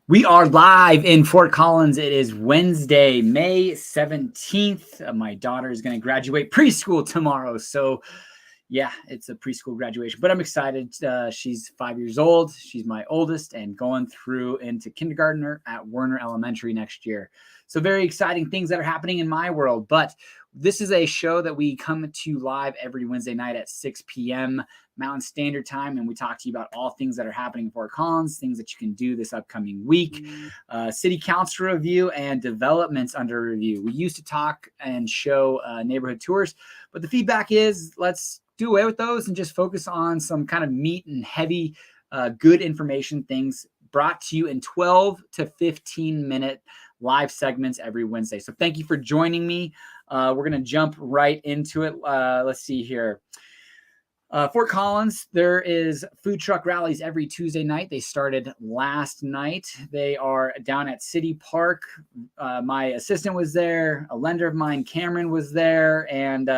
We are live in Fort Collins. It is Wednesday, May 17th. My daughter is going to graduate preschool tomorrow. So, yeah, it's a preschool graduation, but I'm excited. She's 5 years old. She's my oldest and going through into kindergartner at Werner Elementary next year. So, very exciting things that are happening in my world. But this is a show that we come to live every Wednesday night at 6 p.m. Mountain Standard Time, and we talk to you about all things that are happening in Fort Collins, things that you can do this upcoming week, city council review, and developments under review. We used to talk and show neighborhood tours, but the feedback is let's do away with those and just focus on some kind of meat and heavy, good information things brought to you in 12 to 15 minute live segments every Wednesday. So thank you for joining me. We're going to jump right into it. Let's see here. Fort Collins, there is food truck rallies every Tuesday night. They started last night. They are down at City Park. My assistant was there. A lender of mine, Cameron, was there. And,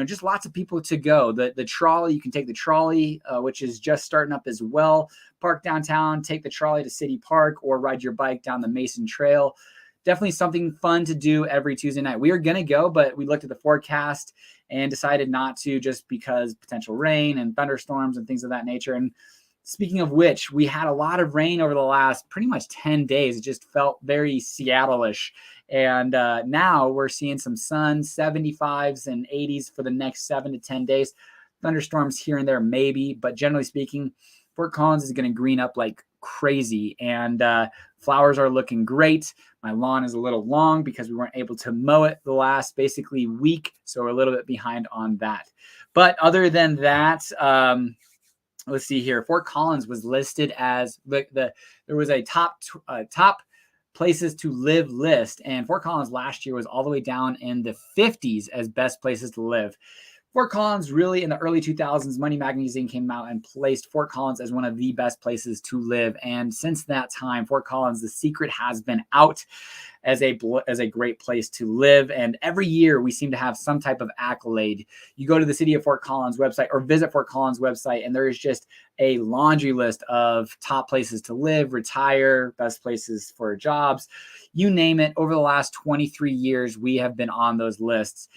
just lots of people to go. The trolley, you can take the trolley, which is just starting up as well. Park downtown, take the trolley to City Park, or ride your bike down the Mason Trail. Definitely something fun to do every Tuesday night. We are going to go, but we looked at the forecast and decided not to, just because potential rain and thunderstorms and things of that nature. And speaking of which, we had a lot of rain over the last pretty much 10 days. It just felt very Seattle-ish. And now we're seeing some sun, 75s and 80s for the next 7 to 10 days. Thunderstorms here and there, maybe, but generally speaking, Fort Collins is going to green up like crazy, and flowers are looking great. My lawn is a little long because we weren't able to mow it the last basically week, so we're a little bit behind on that. But other than that, let's see here. Fort Collins was listed as there was a top places to live list, and Fort Collins last year was all the way down in the 50s as best places to live. Fort Collins, really in the early 2000s, Money Magazine came out and placed Fort Collins as one of the best places to live. And since that time, Fort Collins, the secret has been out as a great place to live. And every year we seem to have some type of accolade. You go to the city of Fort Collins website or visit Fort Collins website, and there is just a laundry list of top places to live, retire, best places for jobs, you name it. Over the last 23 years, we have been on those lists.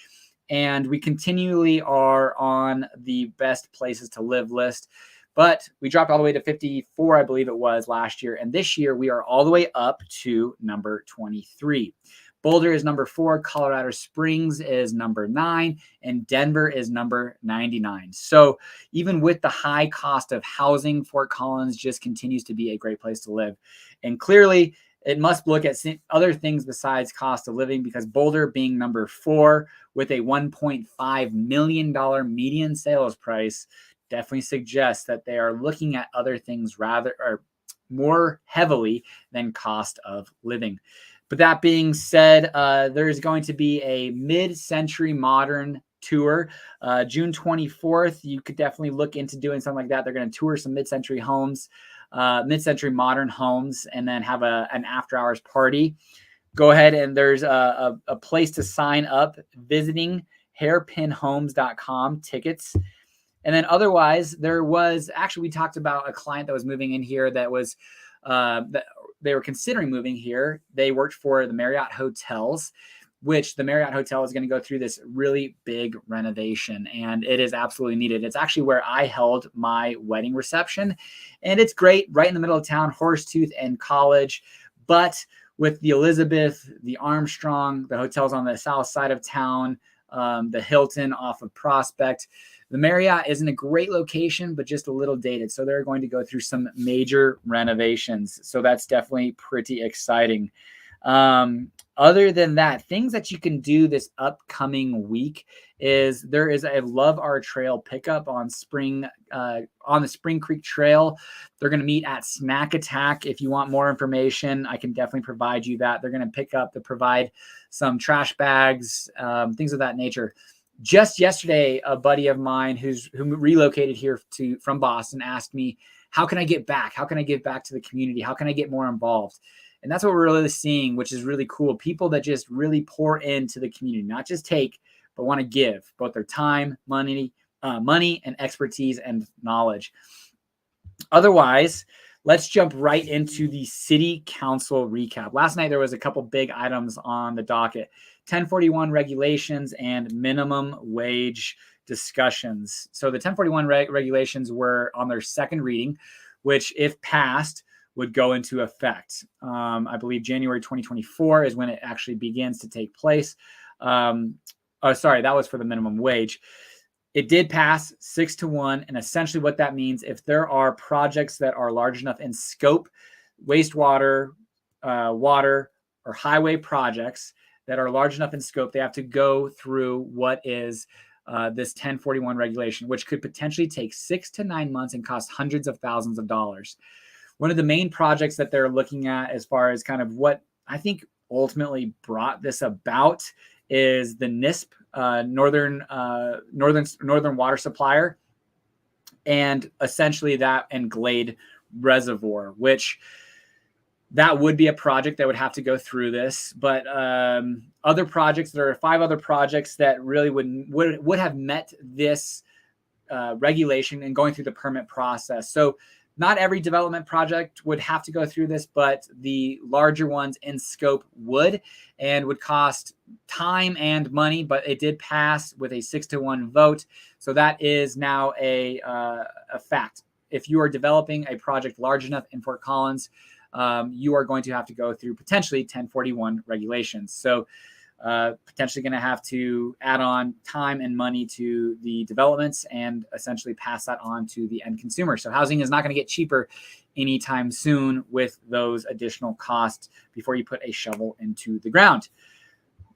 And we continually are on the best places to live list. But we dropped all the way to 54, I believe it was last year. And this year we are all the way up to number 23. Boulder is number 4. Colorado Springs is number 9. And Denver is number 99. So even with the high cost of housing, Fort Collins just continues to be a great place to live. And clearly, it must look at other things besides cost of living, because Boulder being number 4 with a $1.5 million median sales price definitely suggests that they are looking at other things rather or more heavily than cost of living. But that being said, there is going to be a mid-century modern tour, June 24th. You could definitely look into doing something like that. They're going to tour some mid-century homes, mid-century modern homes, and then have an after-hours party. Go ahead, and there's a place to sign up, visiting hairpinhomes.com, tickets. And then otherwise, there was actually, we talked about a client that was moving in here that was that they were considering moving here. They worked for the Marriott hotels, which the Marriott Hotel is going to go through this really big renovation, and it is absolutely needed. It's actually where I held my wedding reception, and it's great, right in the middle of town, Horsetooth and College. But with the Elizabeth, the Armstrong, the hotels on the south side of town, the Hilton off of Prospect, the Marriott isn't a great location, but just a little dated. So they're going to go through some major renovations. So that's definitely pretty exciting. Other than that, things that you can do this upcoming week is there is a Love Our Trail pickup on the Spring Creek Trail. They're going to meet at Snack Attack. If you want more information, I can definitely provide you that. They're going to provide some trash bags, things of that nature. Just yesterday, a buddy of mine who relocated here from Boston asked me, how can I get back? How can I give back to the community? How can I get more involved? And that's what we're really seeing, which is really cool. People that just really pour into the community, not just take, but want to give both their time, money, and expertise and knowledge. Otherwise, let's jump right into the city council recap. Last night, there was a couple big items on the docket: 1041 regulations and minimum wage discussions. So the 1041 regulations were on their second reading, which, if passed, would go into effect. I believe January 2024 is when it actually begins to take place. Sorry, that was for the minimum wage. It did pass 6-1. And essentially what that means, if there are projects that are large enough in scope, wastewater, water, or highway projects that are large enough in scope, they have to go through what is this 1041 regulation, which could potentially take 6 to 9 months and cost hundreds of thousands of dollars. One of the main projects that they're looking at, as far as kind of what I think ultimately brought this about, is the NISP, Northern Water Supplier, and essentially that and Glade Reservoir, which that would be a project that would have to go through this. But other projects, there are 5 other projects that really would have met this regulation and going through the permit process. So not every development project would have to go through this, but the larger ones in scope would, and would cost time and money. But it did pass with a 6-1 vote. So that is now a fact. If you are developing a project large enough in Fort Collins, you are going to have to go through potentially 1041 regulations. So potentially going to have to add on time and money to the developments and essentially pass that on to the end consumer. So housing is not going to get cheaper anytime soon with those additional costs before you put a shovel into the ground.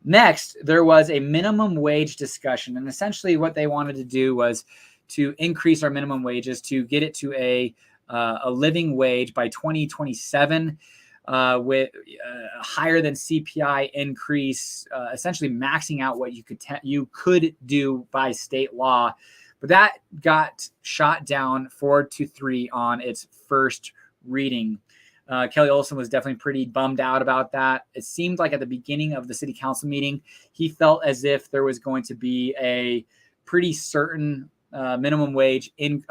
Next, there was a minimum wage discussion. And essentially what they wanted to do was to increase our minimum wages to get it to a living wage by 2027, with a higher than CPI increase, essentially maxing out what you could do by state law. But that got shot down 4-3 on its first reading. Kelly Olson was definitely pretty bummed out about that. It seemed like at the beginning of the city council meeting, he felt as if there was going to be a pretty certain minimum wage in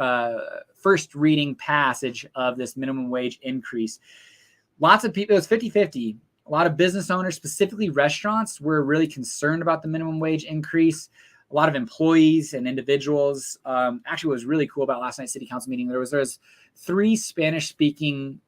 first reading passage of this minimum wage increase. Lots of people, it was 50-50. A lot of business owners, specifically restaurants, were really concerned about the minimum wage increase. A lot of employees and individuals. Actually, what was really cool about last night's city council meeting, there was 3 Spanish-speaking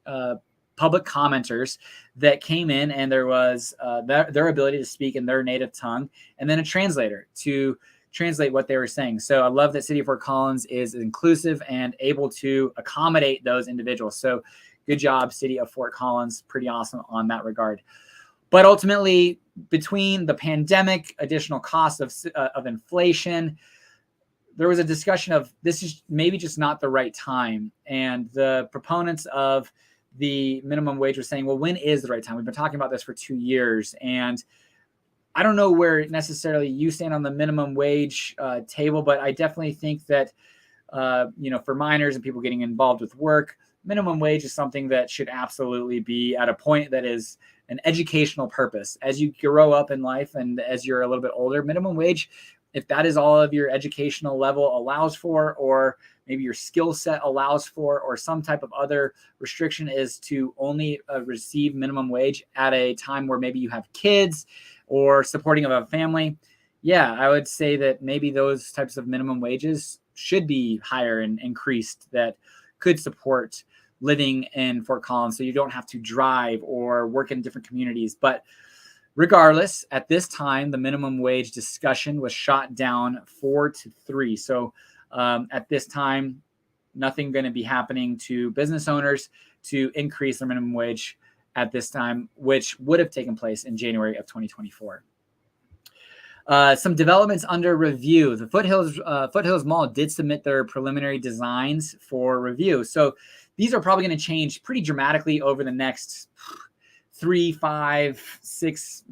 public commenters that came in, and there was their ability to speak in their native tongue, and then a translator to translate what they were saying. So I love that City of Fort Collins is inclusive and able to accommodate those individuals. So good job, City of Fort Collins. Pretty awesome on that regard. But ultimately, between the pandemic, additional costs of inflation, there was a discussion of this is maybe just not the right time. And the proponents of the minimum wage were saying, well, when is the right time? We've been talking about this for 2 years. And I don't know where necessarily you stand on the minimum wage table, but I definitely think that, for minors and people getting involved with work, minimum wage is something that should absolutely be at a point that is an educational purpose. As you grow up in life and as you're a little bit older, minimum wage, if that is all of your educational level allows for, or maybe your skill set allows for, or some type of other restriction is to only receive minimum wage at a time where maybe you have kids or supporting of a family. Yeah, I would say that maybe those types of minimum wages should be higher and increased, that could support living in Fort Collins so you don't have to drive or work in different communities. But regardless, at this time, the minimum wage discussion was shot down 4-3. So at this time, nothing going to be happening to business owners to increase their minimum wage at this time, which would have taken place in January of 2024. Some developments under review. The Foothills Mall did submit their preliminary designs for review. So these are probably going to change pretty dramatically over the next 3, 5, 6,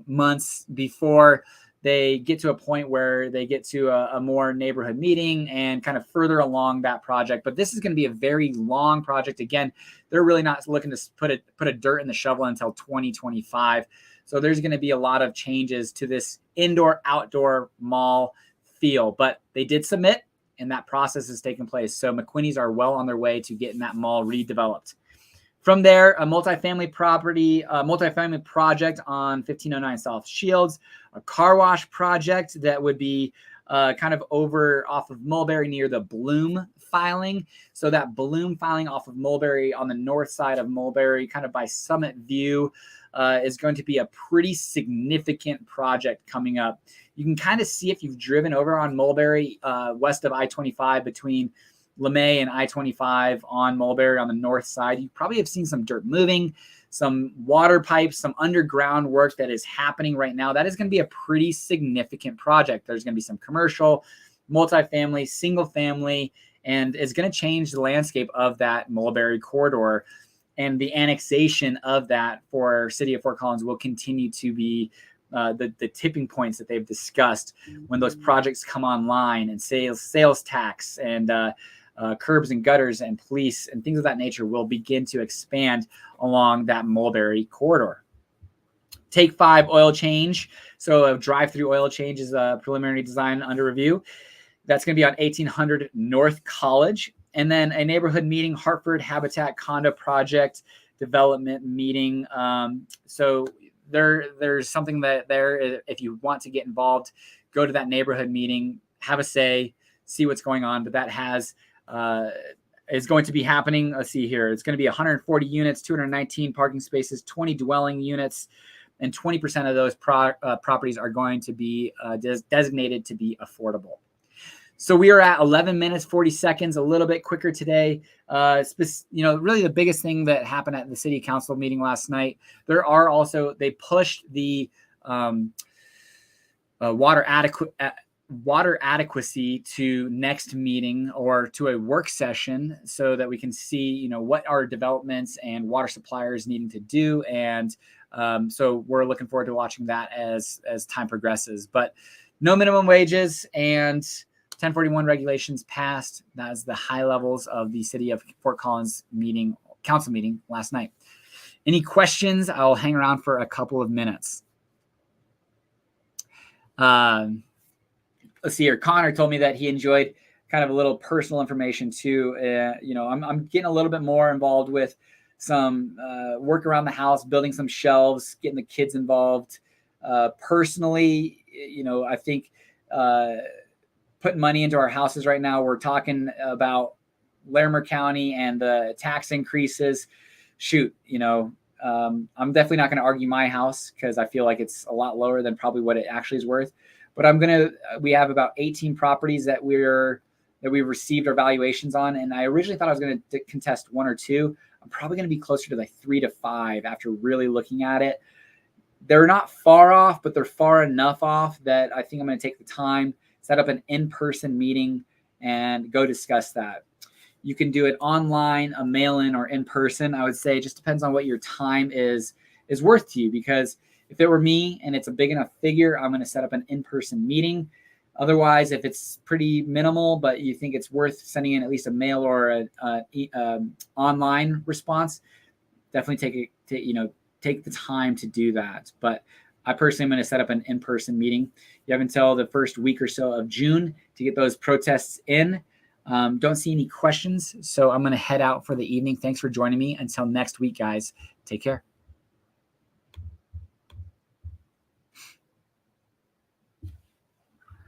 months before they get to a point where they get to a more neighborhood meeting and kind of further along that project. But this is going to be a very long project. Again, they're really not looking to put a dirt in the shovel until 2025. So there's going to be a lot of changes to this indoor-outdoor mall feel. But they did submit, and that process is taking place. So McQuinney's are well on their way to getting that mall redeveloped. From there, a multifamily project on 1509 South Shields, a car wash project that would be kind of over off of Mulberry near the Bloom filing. So that Bloom filing off of Mulberry on the north side of Mulberry, kind of by Summit View, is going to be a pretty significant project coming up. You can kind of see if you've driven over on Mulberry west of I-25 between LeMay and I-25 on Mulberry on the north side. You probably have seen some dirt moving, some water pipes, some underground work that is happening right now. That is going to be a pretty significant project. There's going to be some commercial, multifamily, single family, and it's going to change the landscape of that Mulberry corridor. And the annexation of that for City of Fort Collins will continue to be the tipping points that they've discussed when those projects come online, and sales tax and curbs and gutters and police and things of that nature will begin to expand along that Mulberry corridor. Take 5 oil change. So a drive-through oil change is a preliminary design under review. That's going to be on 1800 North College. And then a neighborhood meeting, Hartford Habitat Condo Project development meeting. So there's something that there, if you want to get involved, go to that neighborhood meeting, have a say, see what's going on. But that is going to be happening. Let's see here. It's going to be 140 units, 219 parking spaces, 20 dwelling units, and 20% of those properties are going to be designated to be affordable. So we are at 11 minutes, 40 seconds, a little bit quicker today. Really the biggest thing that happened at the city council meeting last night, they pushed the water adequacy to next meeting or to a work session so that we can see, what our developments and water suppliers needing to do. And so we're looking forward to watching that as time progresses. But no minimum wages and 1041 regulations passed. That's the high levels of the City of Fort Collins council meeting last night. Any questions? I'll hang around for a couple of minutes. Let's see here. Connor told me that he enjoyed kind of a little personal information too. I'm getting a little bit more involved with some work around the house, building some shelves, getting the kids involved. Personally, I think putting money into our houses right now. We're talking about Larimer County and the tax increases. I'm definitely not going to argue my house because I feel like it's a lot lower than probably what it actually is worth. But we have about 18 properties that we've received our valuations on. And I originally thought I was going to contest 1 or 2. I'm probably going to be closer to like 3 to 5 after really looking at it. They're not far off, but they're far enough off that I think I'm going to take the time, set up an in-person meeting, and go discuss that. You can do it online, a mail-in, or in person. I would say it just depends on what your time is worth to you, because if it were me and it's a big enough figure, I'm going to set up an in-person meeting. Otherwise, if it's pretty minimal, but you think it's worth sending in at least a mail or an online response, definitely take the time to do that. But I personally am going to set up an in-person meeting. You have until the first week or so of June to get those protests in. Don't see any questions, so I'm going to head out for the evening. Thanks for joining me. Until next week, guys. Take care.